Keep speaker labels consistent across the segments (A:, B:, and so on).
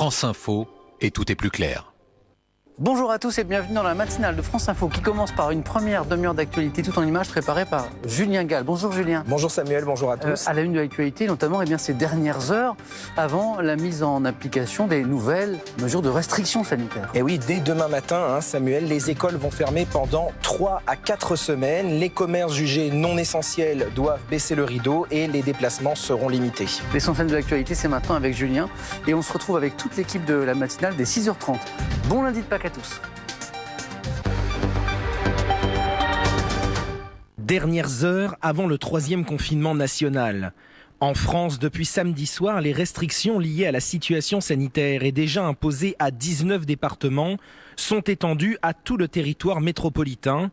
A: France Info et tout est plus clair.
B: Bonjour à tous et bienvenue dans la matinale de France Info qui commence par une première demi-heure d'actualité tout en images préparée par Julien Gall. Bonjour Julien.
C: Bonjour Samuel, bonjour à tous.
B: À la une de l'actualité, notamment ces dernières heures avant la mise en application des nouvelles mesures de restriction sanitaire.
C: Et oui, dès demain matin, Samuel, les écoles vont fermer pendant 3 à 4 semaines. Les commerces jugés non essentiels doivent baisser le rideau et les déplacements seront limités.
B: L'essentiel de l'actualité, c'est maintenant avec Julien et on se retrouve avec toute l'équipe de la matinale dès 6h30. Bon lundi de Pâques à tous.
D: Dernières heures avant le 3e confinement national. En France, depuis samedi soir, les restrictions liées à la situation sanitaire et déjà imposées à 19 départements sont étendues à tout le territoire métropolitain.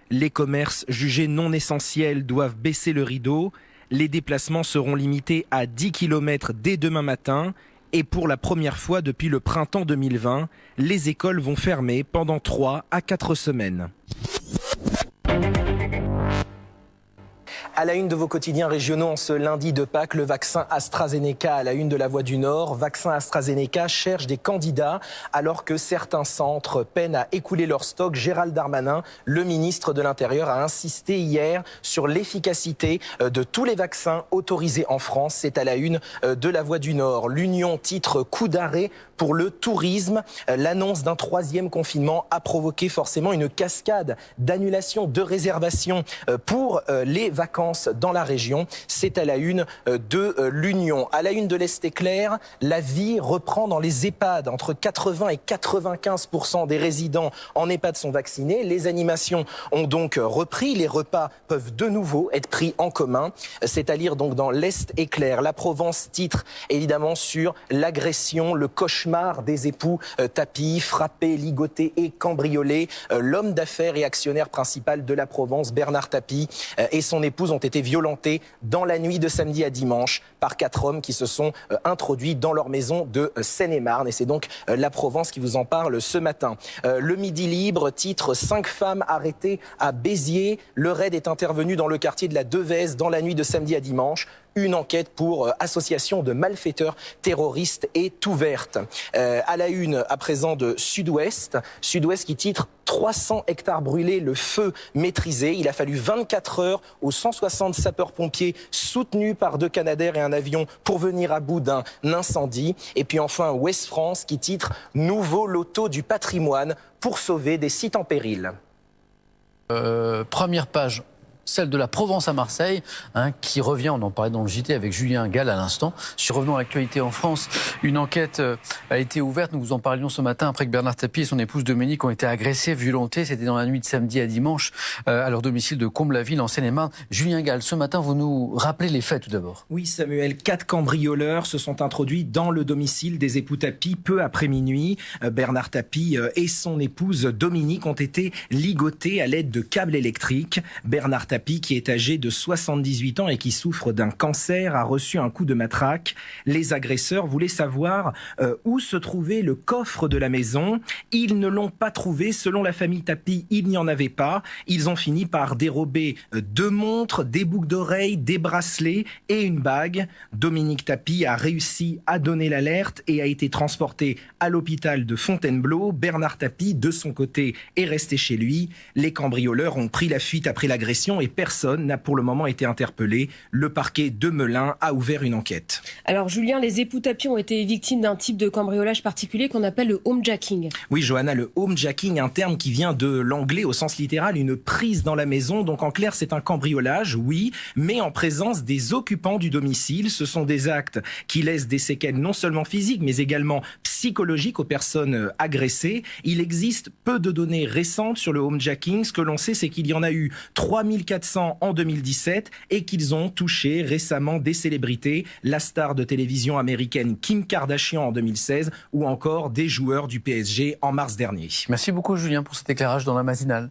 D: Les commerces jugés non essentiels doivent baisser le rideau. Les déplacements seront limités à 10 km dès demain matin. Et pour la première fois depuis le printemps 2020, les écoles vont fermer pendant 3 à 4 semaines.
C: À la une de vos quotidiens régionaux en ce lundi de Pâques, le vaccin AstraZeneca à la une de La Voix du Nord. Vaccin AstraZeneca cherche des candidats alors que certains centres peinent à écouler leur stock. Gérald Darmanin, le ministre de l'Intérieur, a insisté hier sur l'efficacité de tous les vaccins autorisés en France. C'est à la une de La Voix du Nord. L'Union titre coup d'arrêt pour le tourisme. L'annonce d'un 3e confinement a provoqué forcément une cascade d'annulations, de réservations pour les vacances dans la région. C'est à la une de l'Union. À la une de l'Est éclair, la vie reprend dans les EHPAD. Entre 80 et 95% des résidents en EHPAD sont vaccinés. Les animations ont donc repris. Les repas peuvent de nouveau être pris en commun. C'est à lire donc dans l'Est éclair. La Provence titre évidemment sur l'agression, le cauchemar des époux Tapie, frappés, ligotés et cambriolés. L'homme d'affaires et actionnaire principal de la Provence, Bernard Tapie, et son épouse ont été violentés dans la nuit de samedi à dimanche par 4 hommes qui se sont introduits dans leur maison de Seine-et-Marne. Et c'est donc la Provence qui vous en parle ce matin. Le Midi Libre titre 5 femmes arrêtées à Béziers. Le raid est intervenu dans le quartier de la Devèze dans la nuit de samedi à dimanche. Une enquête pour association de malfaiteurs terroristes est ouverte. À la une à présent de Sud-Ouest qui titre 300 hectares brûlés, le feu maîtrisé. Il a fallu 24 heures aux 160 sapeurs-pompiers soutenus par 2 Canadair et un avion pour venir à bout d'un incendie. Et puis enfin Ouest France qui titre nouveau loto du patrimoine pour sauver des sites en péril.
B: Première page. Celle de la Provence à Marseille, qui revient, on en parlait dans le JT avec Julien Gall à l'instant. Revenons à l'actualité en France. Une enquête a été ouverte, nous vous en parlions ce matin, après que Bernard Tapie et son épouse Dominique ont été agressés, violentés. C'était dans la nuit de samedi à dimanche, à leur domicile de Comble-la-Ville, en Seine-et-Marne. Julien Gall, ce matin, vous nous rappelez les faits tout d'abord.
D: Oui Samuel, 4 cambrioleurs se sont introduits dans le domicile des époux Tapie peu après minuit. Bernard Tapie et son épouse Dominique ont été ligotés à l'aide de câbles électriques. Bernard Tapie, qui est âgé de 78 ans et qui souffre d'un cancer, a reçu un coup de matraque. Les agresseurs voulaient savoir où se trouvait le coffre de la maison. Ils ne l'ont pas trouvé. Selon la famille Tapie, il n'y en avait pas. Ils ont fini par dérober 2 montres, des boucles d'oreilles, des bracelets et une bague. Dominique Tapie a réussi à donner l'alerte et a été transporté à l'hôpital de Fontainebleau. Bernard Tapie, de son côté, est resté chez lui. Les cambrioleurs ont pris la fuite après l'agression et personne n'a pour le moment été interpellé. Le parquet de Melun a ouvert une enquête.
E: Alors Julien, les époux Tapie ont été victimes d'un type de cambriolage particulier qu'on appelle le homejacking.
D: Oui Johanna, le homejacking, un terme qui vient de l'anglais au sens littéral, une prise dans la maison. Donc en clair, c'est un cambriolage, oui, mais en présence des occupants du domicile. Ce sont des actes qui laissent des séquelles non seulement physiques, mais également psychologiques aux personnes agressées. Il existe peu de données récentes sur le homejacking. Ce que l'on sait, c'est qu'il y en a eu 3400 en 2017 et qu'ils ont touché récemment des célébrités, la star de télévision américaine Kim Kardashian en 2016 ou encore des joueurs du PSG en mars dernier.
B: Merci beaucoup Julien pour cet éclairage dans la matinale.